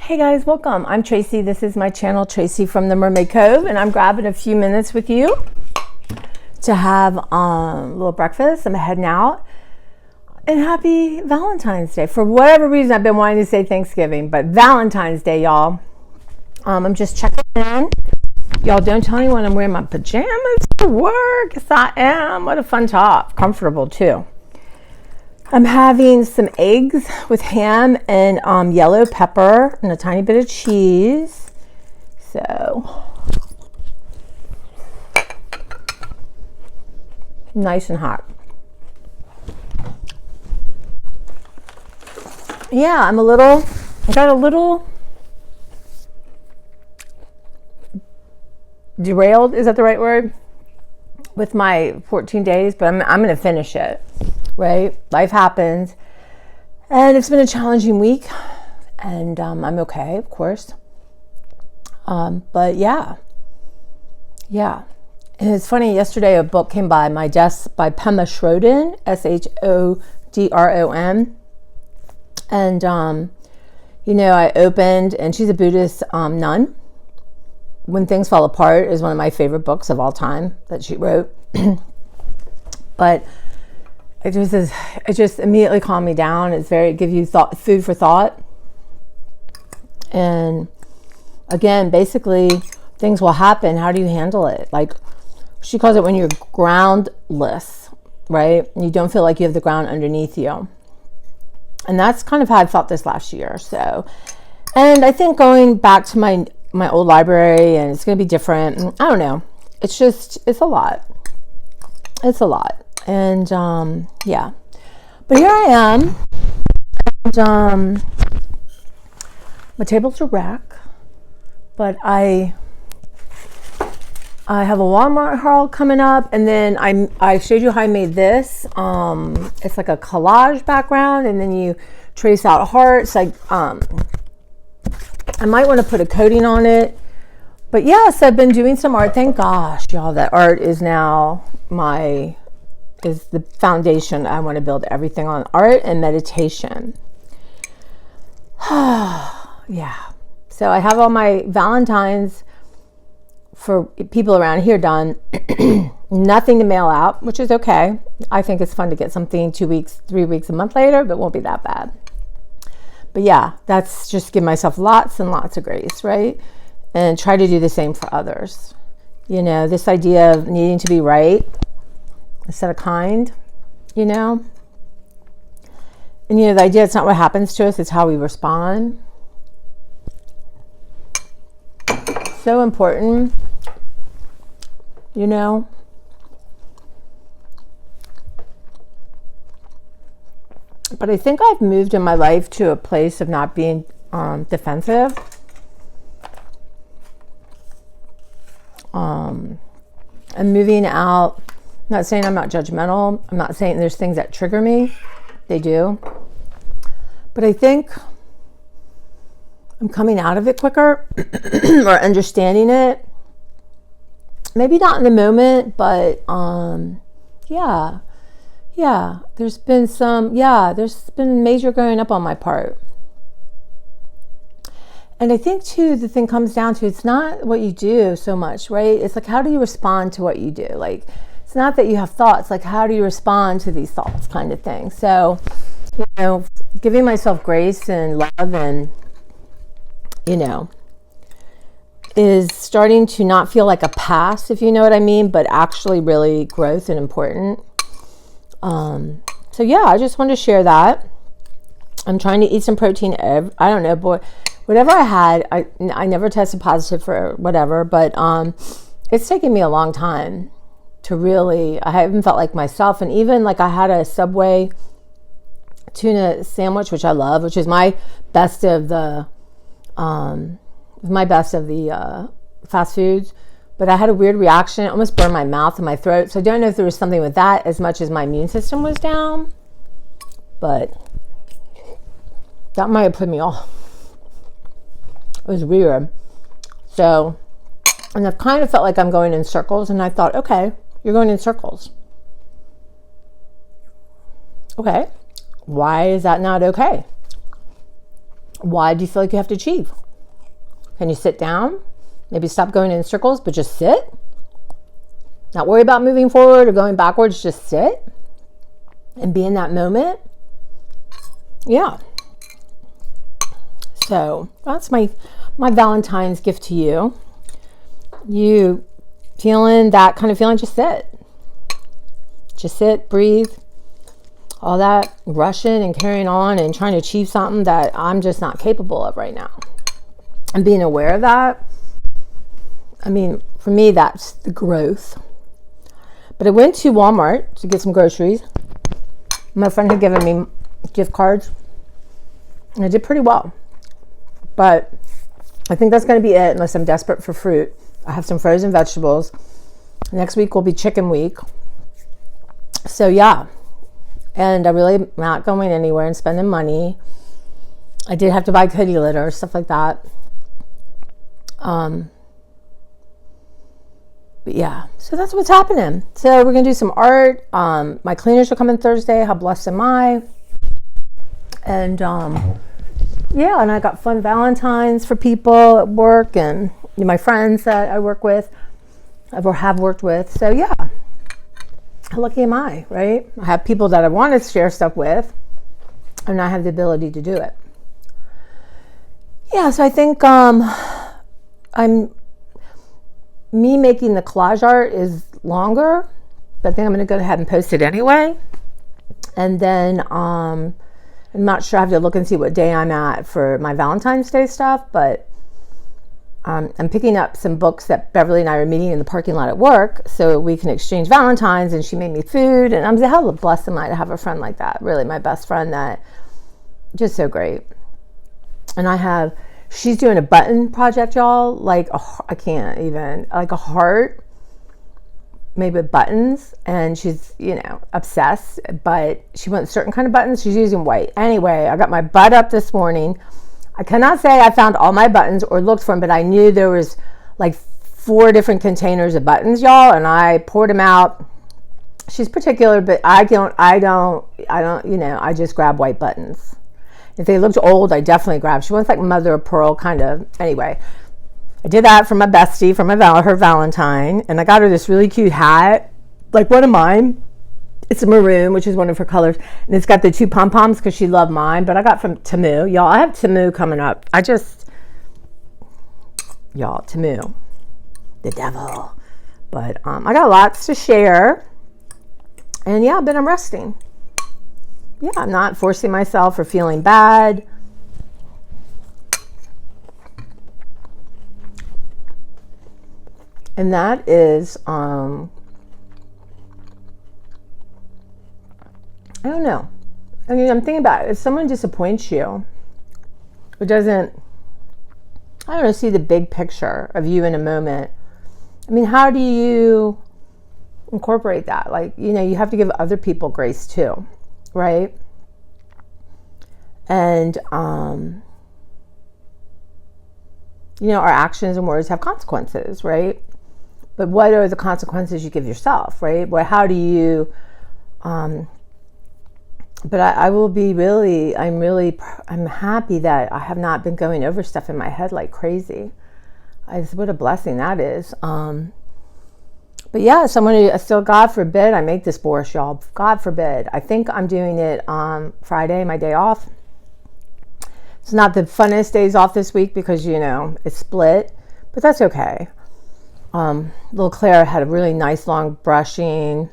Hey guys, welcome. I'm Tracy. This is my channel, Tracy from the Mermaid Cove, and I'm grabbing a few minutes with you to have a little breakfast. I'm heading out. And happy Valentine's Day. For whatever reason, I've been wanting to say Thanksgiving, but Valentine's Day, y'all. I'm just checking in. Y'all don't tell anyone I'm wearing my pajamas to work. Yes, I am. What a fun top. Comfortable too. I'm having some eggs with ham and yellow pepper and a tiny bit of cheese. So nice and hot. Yeah, I got a little derailed, is that the right word? With my 14 days, but I'm going to finish it, right? Life happens, and it's been a challenging week, and I'm okay, of course. But yeah. And it's funny, yesterday a book came by my desk by Pema Chodron, Shodron. And, I opened, and she's a Buddhist Nun. When Things Fall Apart is one of my favorite books of all time that she wrote. But it just immediately calmed me down. It gives you food for thought. And again, basically, things will happen. How do you handle it? Like, she calls it when you're groundless, right? And you don't feel like you have the ground underneath you. And that's kind of how I felt this last year. So, and I think going back to my old library, and it's going to be different. I don't know. It's a lot. It's a lot. And, yeah. But here I am. And, my table's a wreck. But I have a Walmart haul coming up, and then I showed you how I made this. It's like a collage background, and then you trace out hearts. Like, I might want to put a coating on it. But yes, I've been doing some art. Thank gosh, y'all, that art is now is the foundation. I want to build everything on art and meditation. Yeah. So I have all my Valentines for people around here done. Nothing to mail out, which is okay. I think it's fun to get something 2 weeks, 3 weeks, a month later, but it won't be that bad. But yeah, that's just give myself lots and lots of grace, right? And try to do the same for others. This idea of needing to be right instead of kind, And the idea, it's not what happens to us, it's how we respond. So important, But I think I've moved in my life to a place of not being defensive. I'm moving out. I'm not saying I'm not judgmental. I'm not saying there's things that trigger me. They do. But I think I'm coming out of it quicker or understanding it. Maybe not in the moment, but yeah. There's been major growing up on my part. And I think too, the thing comes down to, it's not what you do so much, right? It's like, how do you respond to what you do? Like, it's not that you have thoughts, like, how do you respond to these thoughts, kind of thing. So, giving myself grace and love and, is starting to not feel like a pass, if you know what I mean, but actually really growth and important. So yeah, I just wanted to share that. I'm trying to eat some protein. I don't know, boy, whatever I had, I never tested positive for whatever, but it's taken me a long time to really, I haven't felt like myself. And even like I had a Subway tuna sandwich, which I love, which is my best of the fast foods. But I had a weird reaction. It almost burned my mouth and my throat. So I don't know if there was something with that as much as my immune system was down. But that might have put me off. It was weird. So, and I kind of felt like I'm going in circles. And I thought, okay, you're going in circles. Okay. Why is that not okay? Why do you feel like you have to achieve? Can you sit down? Maybe stop going in circles, but just sit. Not worry about moving forward or going backwards. Just sit and be in that moment. Yeah. So that's my Valentine's gift to you. You feeling that kind of feeling, just sit. Just sit, breathe. All that rushing and carrying on and trying to achieve something that I'm just not capable of right now. And being aware of that, I mean, for me, that's the growth. But I went to Walmart to get some groceries. My friend had given me gift cards, and I did pretty well. But I think that's going to be it unless I'm desperate for fruit. I have some frozen vegetables. Next week will be chicken week. So yeah, and I really am not going anywhere and spending money. I did have to buy kitty litter, stuff like that. But yeah, so that's what's happening. So we're gonna do some art. My cleaners are coming Thursday. How blessed am I? And yeah, and I got fun Valentines for people at work and my friends that I work with, or have worked with. So yeah. How lucky am I, right? I have people that I want to share stuff with, and I have the ability to do it. Yeah, so I think me making the collage art is longer, but I think I'm going to go ahead and post it anyway. And then I'm not sure. I have to look and see what day I'm at for my Valentine's Day stuff, but I'm picking up some books that Beverly and I are meeting in the parking lot at work so we can exchange Valentines, and she made me food, and I'm hella blessed am I to have a friend like that. Really, my best friend, that just so great. And she's doing a button project, y'all, like I can't even, like a heart made with buttons, and she's, obsessed, but she wants certain kind of buttons. She's using white. Anyway, I got my butt up this morning. I cannot say I found all my buttons or looked for them, but I knew there was like 4 different containers of buttons, y'all, and I poured them out. She's particular, but I just grab white buttons. If they looked old, I definitely grab. She wants like mother of pearl kind of. Anyway, I did that for my bestie, for her Valentine, and I got her this really cute hat, like one of mine. It's a maroon, which is one of her colors, and it's got the 2 pom-poms because she loved mine, but I got from Temu. Y'all, I have Temu coming up. Temu, the devil. But I got lots to share, and yeah, but I'm resting. Yeah, I'm not forcing myself or feeling bad. And that is, I don't know. I mean, I'm thinking about it. If someone disappoints you, or doesn't, see the big picture of you in a moment, I mean, how do you incorporate that? Like, you have to give other people grace too, right? And, our actions and words have consequences, right? But what are the consequences you give yourself, right? How do you, but I will be I'm happy that I have not been going over stuff in my head like crazy. What a blessing that is. But yeah, still, God forbid I make this borscht, y'all. God forbid. I think I'm doing it on Friday, my day off. It's not the funnest days off this week because, it's split, but that's okay. Little Claire had a really nice long brushing.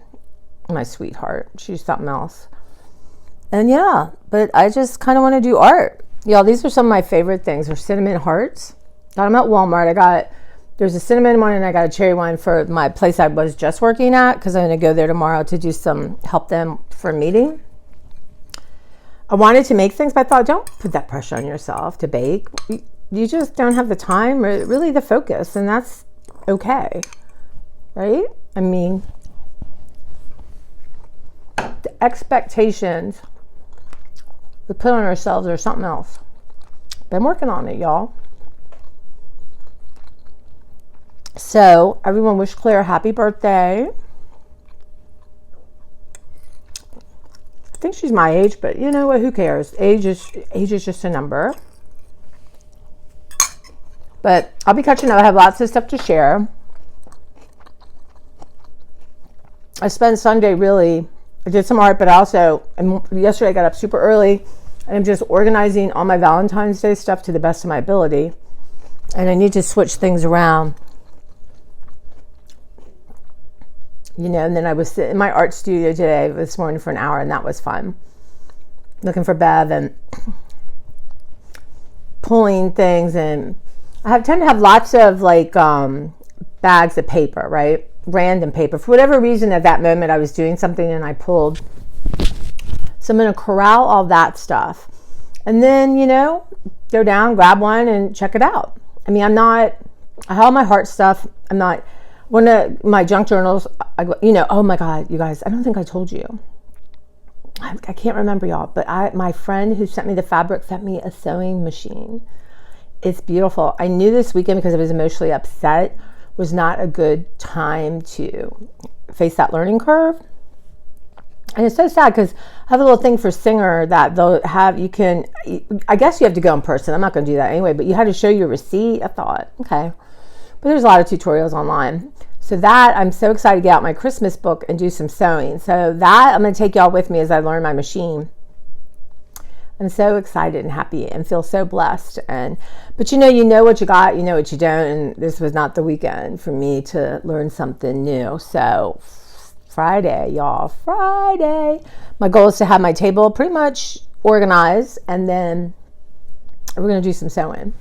My sweetheart. She's something else. And yeah, but I just kind of want to do art. Y'all, these are some of my favorite things. They're cinnamon hearts. Got them at Walmart. There's a cinnamon one and I got a cherry one for my place I was just working at because I'm going to go there tomorrow to help them for a meeting. I wanted to make things, but I thought, don't put that pressure on yourself to bake. You just don't have the time or really the focus, and that's okay, right? I mean, the expectations we put on ourselves or something else. Been working on it, y'all. So everyone wish Claire a happy birthday. I think she's my age, but you know what? Who cares? Age is just a number. But I'll be catching up. I have lots of stuff to share. I spent Sunday I did some art, but also, yesterday I got up super early and I'm just organizing all my Valentine's Day stuff to the best of my ability. And I need to switch things around. And then I was in my art studio today this morning for an hour, and that was fun. Looking for Bev and pulling things, and I tend to have lots of bags of paper, right? Random paper. For whatever reason at that moment I was doing something and I pulled. So I'm going to corral all that stuff. And then, go down, grab one and check it out. I mean, I have all my heart stuff. One of my junk journals, oh my God, you guys, I don't think I told you. I can't remember y'all, but my friend who sent me the fabric sent me a sewing machine. It's beautiful. I knew this weekend, because I was emotionally upset, was not a good time to face that learning curve. And it's so sad because I have a little thing for Singer that they'll have, I guess you have to go in person. I'm not going to do that anyway, but you had to show your receipt. I thought, okay. But there's a lot of tutorials online. So that, I'm so excited to get out my Christmas book and do some sewing. So that, I'm going to take y'all with me as I learn my machine. I'm so excited and happy and feel so blessed. But you know what you got, you know what you don't. And this was not the weekend for me to learn something new. So Friday, y'all, Friday. My goal is to have my table pretty much organized, and then we're going to do some sewing.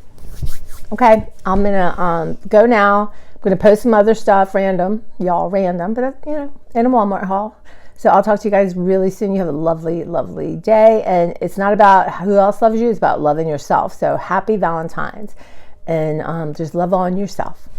Okay, I'm going to go now. I'm going to post some other stuff, random, but in a Walmart haul. So I'll talk to you guys really soon. You have a lovely, lovely day. And it's not about who else loves you. It's about loving yourself. So happy Valentine's. And just love on yourself.